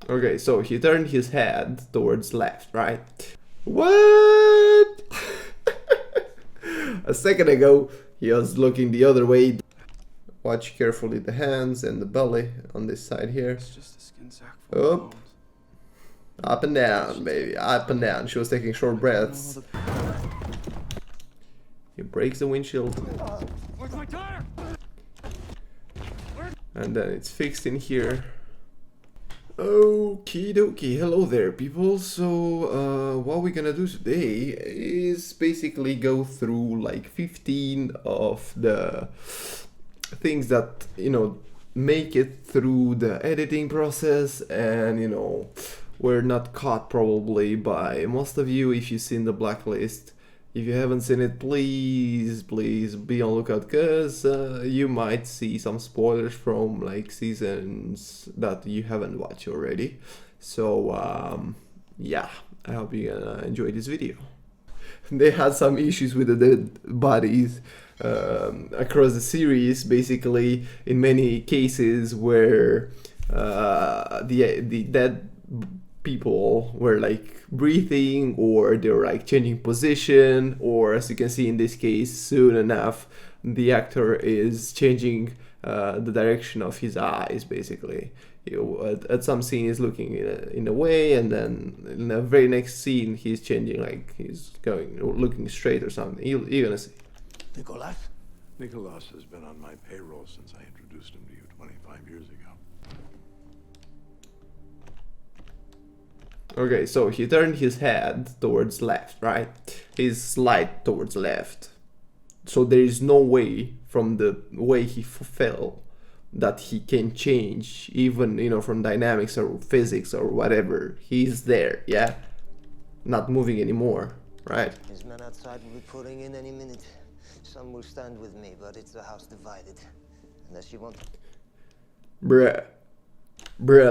Okay, so he turned his head towards left, right? What? A second ago, he was looking the other way. Watch carefully the hands and the belly on this side here. It's just a skin sack full of bones. Up and down, baby, up and down. She was taking short breaths. He breaks the windshield. Where's my tire? And then it's fixed in here. Okie dokie, hello there people. So what we're gonna do today is basically go through like 15 of the things that, you know, make it through the editing process, and you know, we're not caught probably by most of you if you've seen the Blacklist. If you haven't seen it, please be on lookout, because you might see some spoilers from like seasons that you haven't watched already. So yeah, I hope you're gonna enjoy this video. They had some issues with the dead bodies across the series, basically in many cases where the dead people were like breathing, or they were like changing position, or as you can see in this case, soon enough the actor is changing the direction of his eyes. Basically, you know, at some scene he's looking in a way, and then in the very next scene he's changing, like he's looking straight or something. You're gonna see. Nicolas? Nicolas has been on my payroll since I introduced him to you 25 years ago. Okay, so he turned his head towards left, right? His slide towards left. So there is no way from the way he fell that he can change, even, you know, from dynamics or physics or whatever. He's there, yeah? Not moving anymore, right? His men outside will be putting in any minute. Some will stand with me, but it's the house divided. Unless you want... Bruh,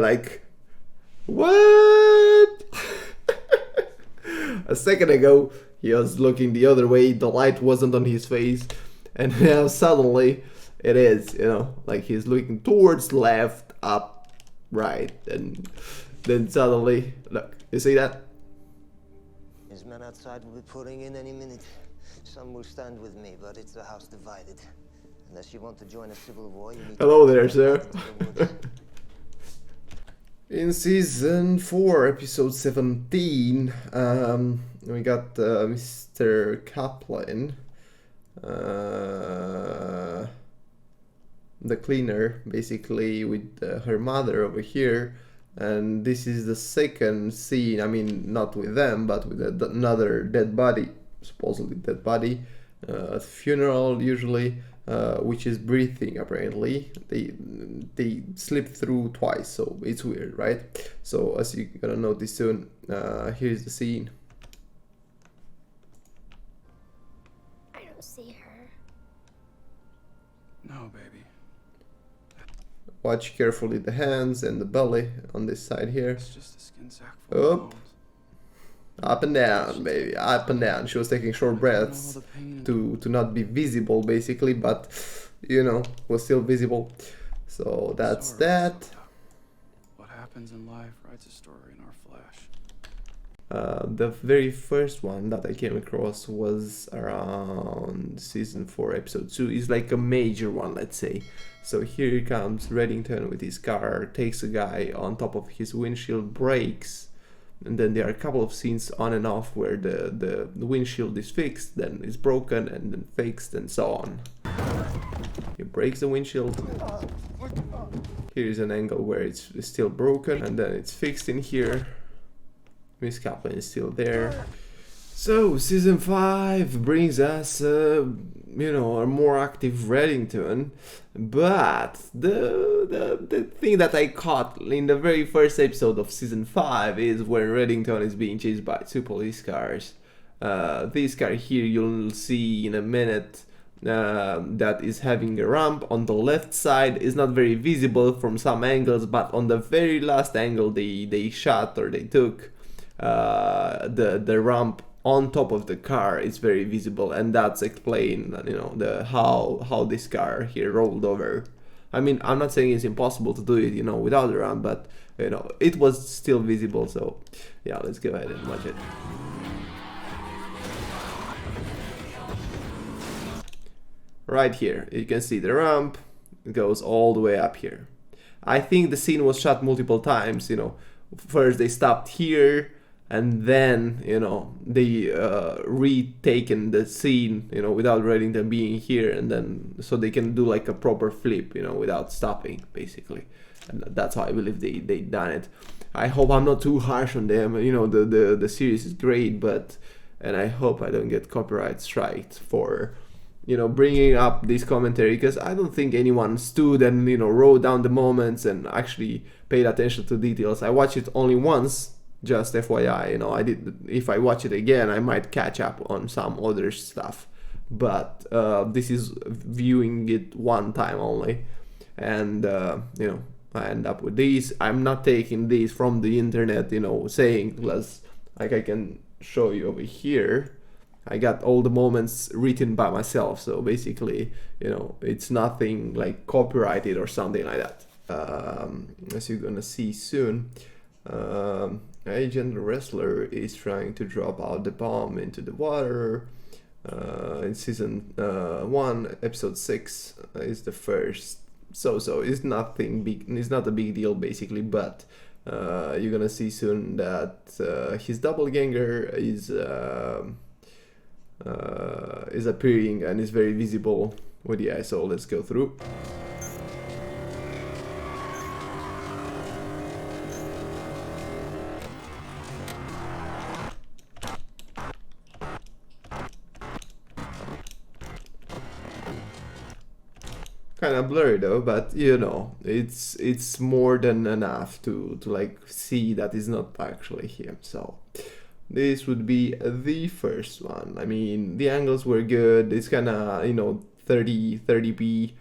like... What? A second ago, he was looking the other way, the light wasn't on his face, and now suddenly it is, you know, like he's looking towards left, up, right, and then suddenly, look, you see that? His men outside will be putting in any minute. Some will stand with me, but it's the house divided. Unless you want to join a civil war, you need Hello to... there, sir. In season 4, episode 17, we got Mr. Kaplan, the cleaner, basically, with her mother over here. And this is the second scene, I mean, not with them, but with another dead body, supposedly dead body, funeral usually. Which is breathing apparently. They slip through twice, so it's weird, right? So as you're gonna notice soon, here's the scene. I don't see her. No, baby. Watch carefully the hands and the belly on this side here. It's just a skin sack full of bones. Up and down, baby, up and down. She was taking short breaths to not be visible, basically, but you know, was still visible. So that's that. What happens in life writes a story in our flesh. The very first one that I came across was around season 4, episode 2. It's like a major one, let's say. So here comes Reddington with his car, takes a guy on top of his windshield, brakes. And then there are a couple of scenes on and off where the windshield is fixed, then it's broken, and then fixed, and so on. He breaks the windshield. Here is an angle where it's still broken, and then it's fixed in here. Miss Kaplan is still there. So season 5 brings us, you know, a more active Reddington, but the thing that I caught in the very first episode of season 5 is when Reddington is being chased by 2 police cars. This car here you'll see in a minute that is having a ramp on the left side. Is not very visible from some angles, but on the very last angle they shot or they took, the ramp on top of the car is very visible, and that's explained, you know, the how this car here rolled over I mean, I'm not saying it's impossible to do it, you know, without the ramp, but you know, it was still visible. So yeah, let's go ahead and watch it. Right here, you can see the ramp. It goes all the way up here. I think the scene was shot multiple times, you know. First they stopped here, and then, you know, they retaken the scene, you know, without Reddington being here, and then so they can do like a proper flip, you know, without stopping, basically. And that's how I believe they done it. I hope I'm not too harsh on them. You know, the series is great, but, and I hope I don't get copyright striked for, you know, bringing up this commentary, because I don't think anyone stood and, you know, wrote down the moments and actually paid attention to details. I watched it only once, just FYI, you know. If I watch it again, I might catch up on some other stuff, but this is viewing it one time only, and you know, I end up with these. I'm not taking these from the internet, you know, saying, like I can show you over here. I got all the moments written by myself, so basically, you know, it's nothing like copyrighted or something like that. As you're gonna see soon, Agent Wrestler is trying to drop out the bomb into the water. In season 1, episode 6 is the first. So it's nothing big. It's not a big deal, basically, but you're gonna see soon that his doppelganger is appearing and is very visible with the eye. So let's go through. Kind of blurry though, but you know, it's more than enough to like see that it's not actually him. So this would be the first one. I mean, the angles were good. It's kind of, you know, 30p.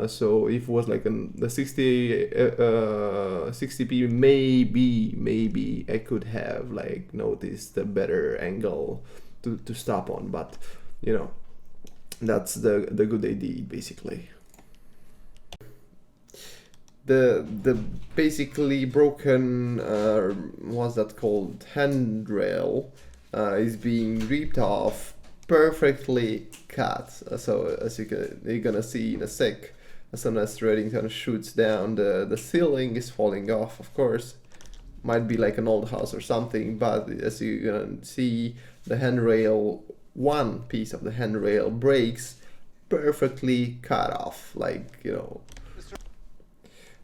So if it was like the 60p, maybe I could have like noticed a better angle to stop on. But you know, that's the good idea, basically. The basically broken what's that called, handrail is being ripped off, perfectly cut. So as you're gonna see in a sec, as soon as Reddington shoots down, the ceiling is falling off. Of course, might be like an old house or something, but as you're gonna see, the handrail, one piece of the handrail breaks, perfectly cut off, like, you know.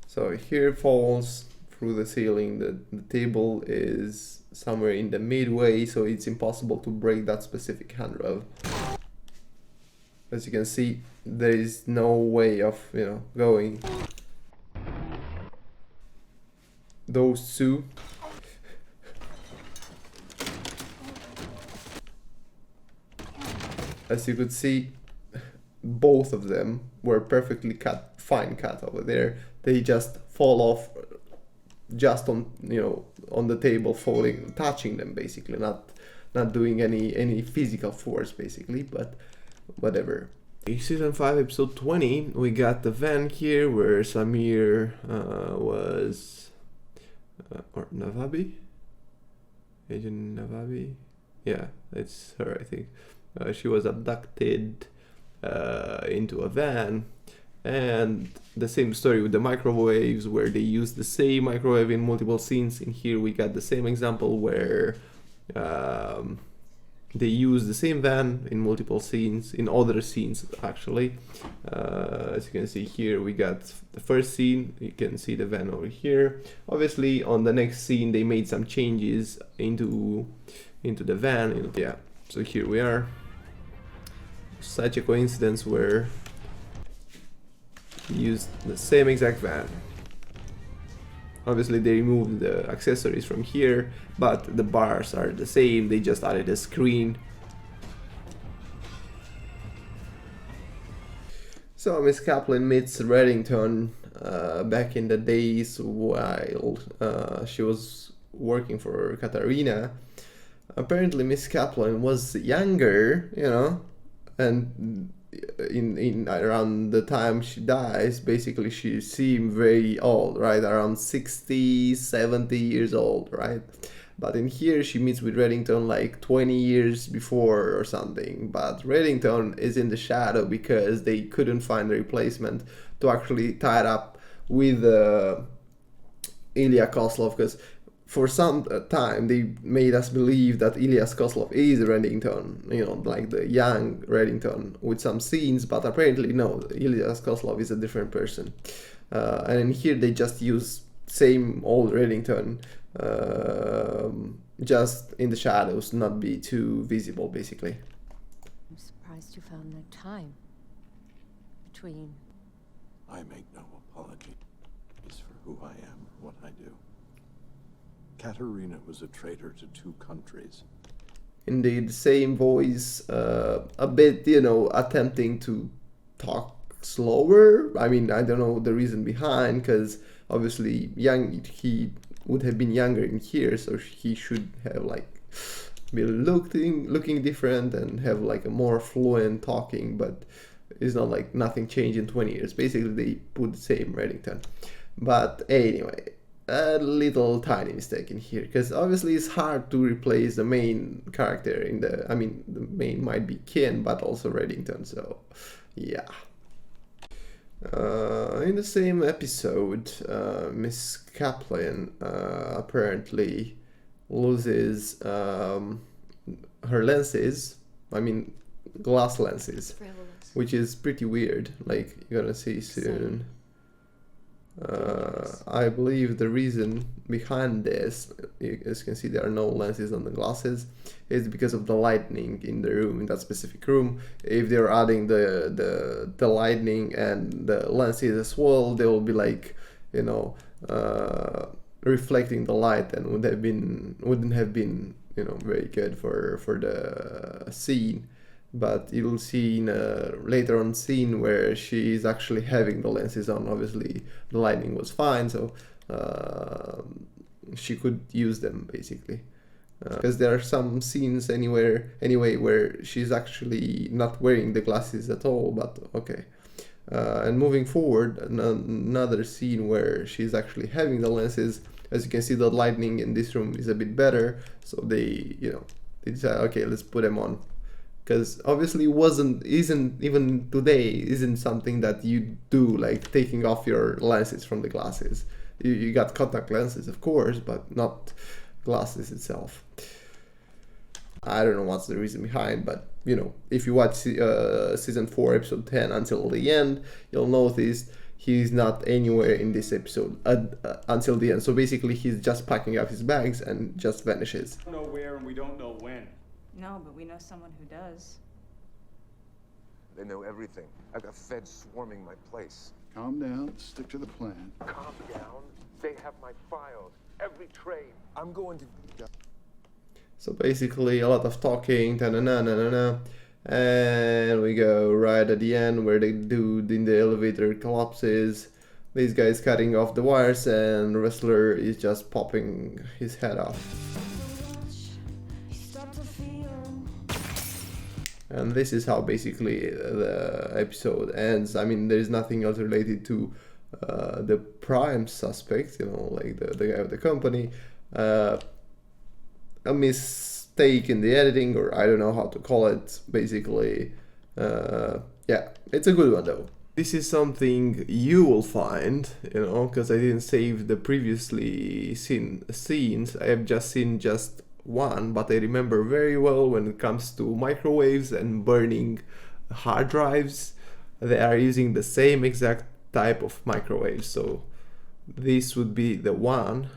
So here falls through the ceiling. The table is somewhere in the midway, so it's impossible to break that specific handrail. As you can see, there is no way of, you know, going. Those two. As you could see, both of them were perfectly cut, fine cut over there. They just fall off just on, you know, on the table, falling, touching them, basically, not doing any physical force, basically, but whatever. In season 5, episode 20, we got the van here where Samir was, or Navabi? Agent Navabi? Yeah, it's her, I think. She was abducted into a van, and the same story with the microwaves, where they use the same microwave in multiple scenes. In here we got the same example where they use the same van in multiple scenes, in other scenes actually. As you can see here, we got the first scene, you can see the van over here. Obviously on the next scene they made some changes into the van. Yeah, so here we are. Such a coincidence where we used the same exact van. Obviously they removed the accessories from here, but the bars are the same, they just added a screen. So Miss Kaplan meets Reddington back in the days while she was working for Katarina. Apparently Miss Kaplan was younger, you know, and in around the time she dies, basically she seemed very old, right? Around 60, 70 years old, right? But in here she meets with Reddington like 20 years before or something. But Reddington is in the shadow because they couldn't find a replacement to actually tie it up with Ilya Koslov, because for some time they made us believe that Ilya Koslov is Reddington, you know, like the young Reddington with some scenes, but apparently no, Ilya Koslov is a different person. And in here they just use same old Reddington, just in the shadows, not be too visible basically. I'm surprised you found the time between. I make no apology for who I am or what I do. Katarina was a traitor to 2 countries. Indeed, same voice, a bit, you know, attempting to talk slower. I mean, I don't know the reason behind, because obviously he would have been younger in here, so he should have like be looking different and have like a more fluent talking, but it's not like nothing changed in 20 years. Basically, they put the same Reddington. But anyway, a little tiny mistake in here, because obviously it's hard to replace the main character in the, I mean, the main might be Ken, but also Reddington, so yeah. In the same episode, Miss Kaplan apparently loses her lenses, I mean glass lenses, which is pretty weird, like you're gonna see soon. I believe the reason behind this, as you can see there are no lenses on the glasses, is because of the lightning in the room, in that specific room. If they're adding the lightning and the lenses as well, they will be like, you know, reflecting the light, and wouldn't have been, you know, very good for the scene. But you'll see in a later on scene where she is actually having the lenses on. Obviously the lighting was fine, so she could use them basically, because there are some scenes anyway where she's actually not wearing the glasses at all, but okay. And moving forward, another scene where she's actually having the lenses. As you can see, the lighting in this room is a bit better, so they decide, okay, let's put them on. Because obviously isn't even today isn't something that you do, like taking off your lenses from the glasses. You got contact lenses, of course, but not glasses itself. I don't know what's the reason behind, but you know, if you watch season 4 episode 10 until the end, you'll notice he's not anywhere in this episode until the end. So basically he's just packing up his bags and just vanishes. We don't know where and we don't know when. No, but we know someone who does. They know everything. I've got feds swarming my place. Calm down, stick to the plan. Calm down. They have my files. Every trade. I'm going to... So basically a lot of talking, and we go right at the end where the dude in the elevator collapses. This guy's cutting off the wires and the wrestler is just popping his head off. And this is how basically the episode ends. I mean, there is nothing else related to the prime suspect, you know, like the guy of the company. A mistake in the editing, or I don't know how to call it, basically. Yeah, it's a good one though. This is something you will find, you know, because I didn't save the previously seen scenes. I have just seen just one, but I remember very well when it comes to microwaves and burning hard drives, they are using the same exact type of microwave. So this would be the one.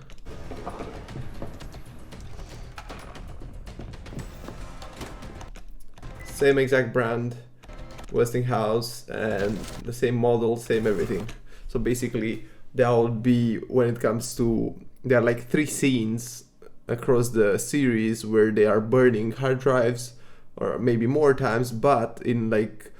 Same exact brand, Westinghouse, and the same model, same everything. So basically that would be, when it comes to, there are like 3 scenes across the series where they are burning hard drives, or maybe more times, but in like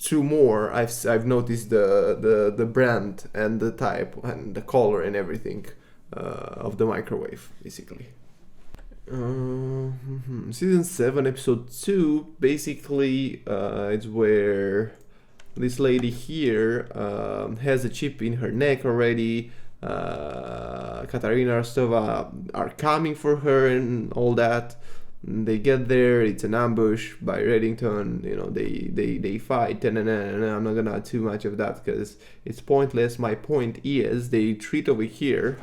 2 more I've noticed the brand and the type and the color and everything of the microwave basically. Season 7, episode 2, basically it's where this lady here has a chip in her neck already. Katarina and Rostova are coming for her and all that. They get there, it's an ambush by Reddington, you know, they fight, and I'm not gonna add too much of that because it's pointless. My point is, they retreat over here.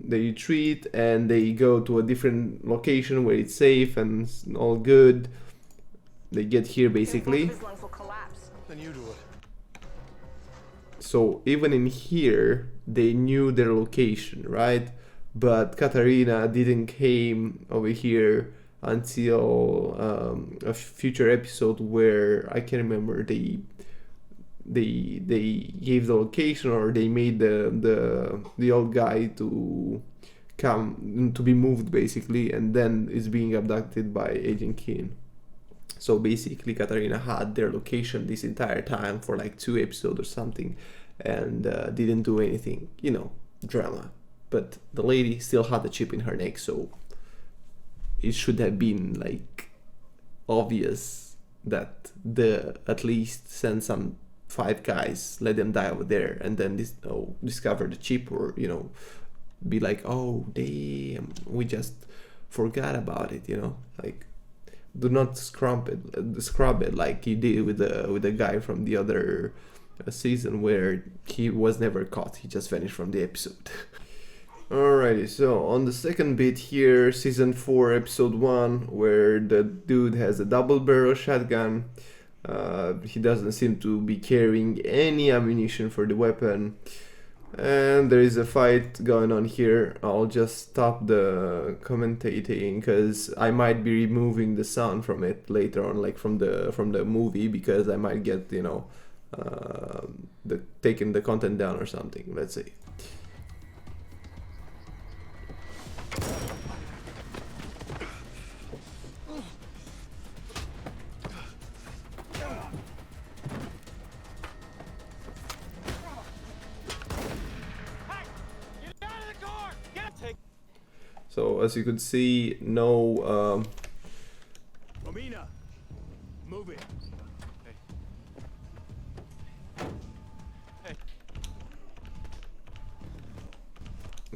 They retreat and they go to a different location where it's safe and it's all good. They get here basically. Then you do it. So even in here, they knew their location, right? But Katarina didn't came over here until a future episode where I can't remember, they gave the location, or they made the old guy to come to be moved basically, and then is being abducted by Agent Keen. So basically Katarina had their location this entire time for like 2 episodes or something, and didn't do anything, you know, drama. But the lady still had the chip in her neck, so it should have been like obvious that the at least send some 5 guys, let them die over there, and then discover the chip, or you know, be like, oh damn, we just forgot about it, you know, like do not scrub it like he did with the guy from the other season where he was never caught, he just vanished from the episode. Alrighty, so on the second bit here, season 4, episode 1, where the dude has a double barrel shotgun. He doesn't seem to be carrying any ammunition for the weapon, and there is a fight going on here. I'll just stop the commentating because I might be removing the sound from it later on, like from the movie, because I might get, you know, taking the content down or something. Let's see. So as you could see, no Romina, move it.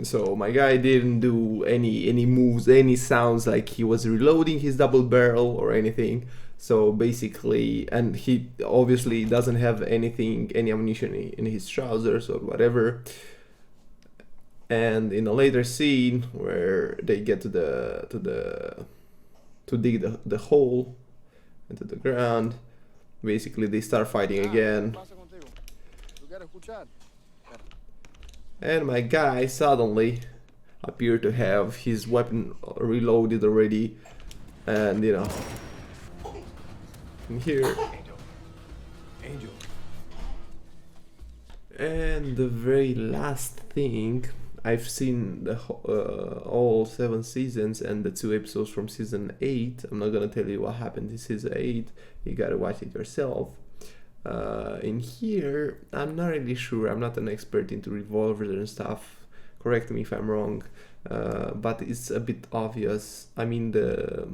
So my guy didn't do any moves, any sounds like he was reloading his double barrel or anything. So basically, and he obviously doesn't have any ammunition in his trousers or whatever. And in a later scene where they get to dig the hole into the ground, basically they start fighting again. And my guy suddenly appeared to have his weapon reloaded already, and you know, in here. Angel. And the very last thing, I've seen all 7 seasons and the 2 episodes from season 8. I'm not gonna tell you what happened in season 8. You gotta watch it yourself. In here, I'm not really sure. I'm not an expert into revolvers and stuff. Correct me if I'm wrong, but it's a bit obvious. I mean, the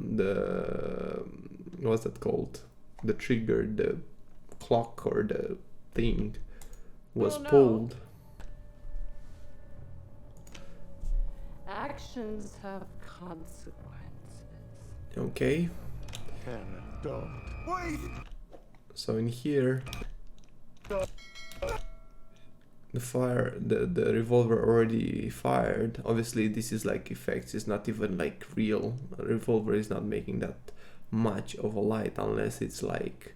what's that called? The trigger, the clock or the thing was pulled. Actions have consequences. Okay. Wait! So in here, the revolver already fired. Obviously this is like effects, it's not even like real. A revolver is not making that much of a light unless it's like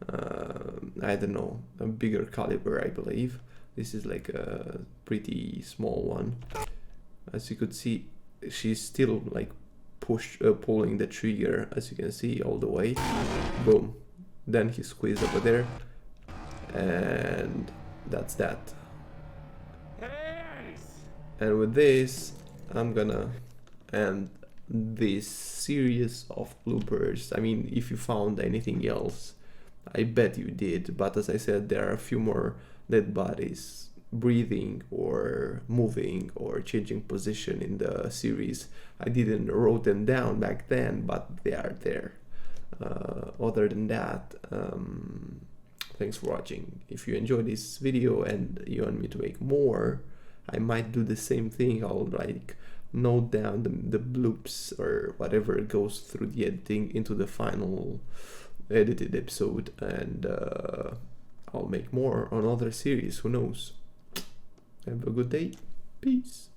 I don't know, a bigger caliber, I believe. This is like a pretty small one. As you could see, she's still like pulling the trigger, as you can see, all the way. Boom. Then he squeezed over there, and that's that. And with this, I'm gonna end this series of bloopers. I mean, if you found anything else, I bet you did, but as I said, there are a few more dead bodies breathing or moving or changing position in the series. I didn't wrote them down back then, but they are there. Other than that, thanks for watching. If you enjoyed this video and you want me to make more, I might do the same thing. I'll like note down the bloops or whatever goes through the editing into the final edited episode, and I'll make more on other series, who knows. Have a good day. Peace.